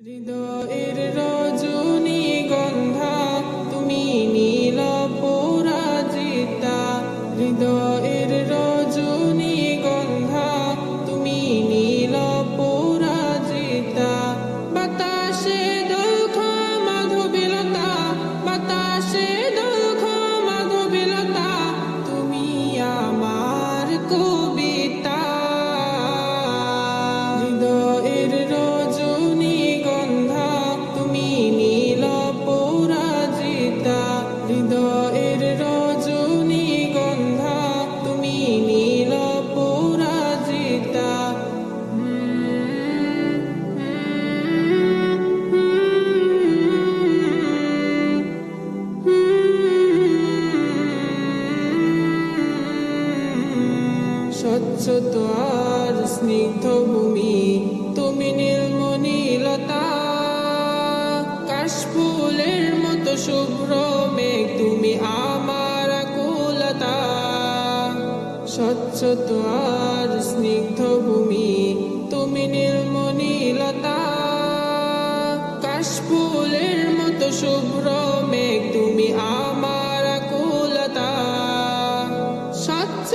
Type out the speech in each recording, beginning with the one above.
হৃদয়ের রজনীগন্ধা তুমি নীল পরাজিতা। হৃদয়ের রজনীগন্ধা তুমি নীল পরাজিতা। বাতাসে দোলখা মাধবীলতা, বাতাসে দোলখা মাধবীলতা, তুমি আমার কবিতা। হৃদয়ের রজনীগন্ধা তুমি নীল পরাজিতা। হৃদয়ের রজনীগন্ধা তুমি নীল পরাজিতা। স্বচ্ছ আর স্নিগ্ধ ভূমি তুমি নীলমণিলতা। কাশফুলের মতো শুভ্র মেঘ তুমি আমার আকুলতা। স্বচ্ছ আর স্নিগ্ধ ভূমি তুমি নীলমণিলতা। কাশফুলের মতো শুভ্র মেঘ তুমি আমার আকুলতা। স্বচ্ছ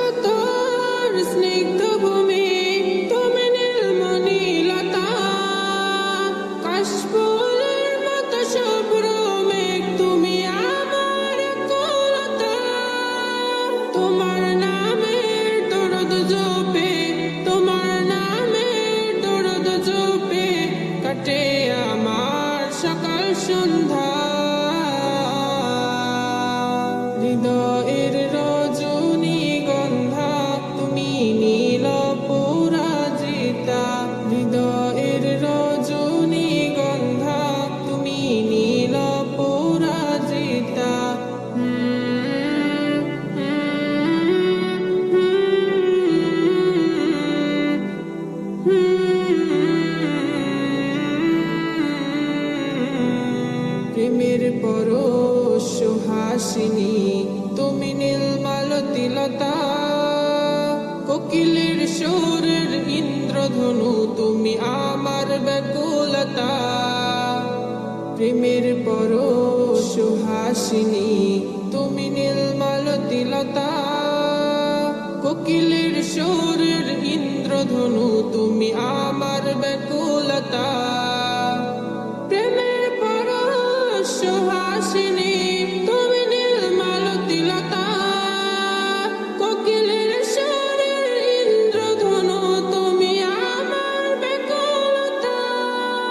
স্নিগ্ধ ভূমি তুমি নীলমণিলতা। কাশফুলের মতো শুভ্র মেঘ তুমি আমার আকুলতা। তোমার নামের দরদ জপে, তোমার নামের দরদ জপে কাটে আমার সকাল সন্ধ্যা। হৃদয়ের রজনীগন্ধা তুমি নীল পরাজিতা। হৃদয়ের রজনীগন্ধা তুমি নীল পরাজিতা। প্রেমের পরশ সুহাসিনী তুমি নীলমালতিলতা। কোকিলের সুরের ইন্দ্রধনু তুমি আমার ব্যাকুলতা। প্রেমের পরশ সুহাসিনী তুমি নীলমালতিলতা। কোকিলের সুরের ইন্দ্রধনু তুমি আমার ব্যাকুলতা।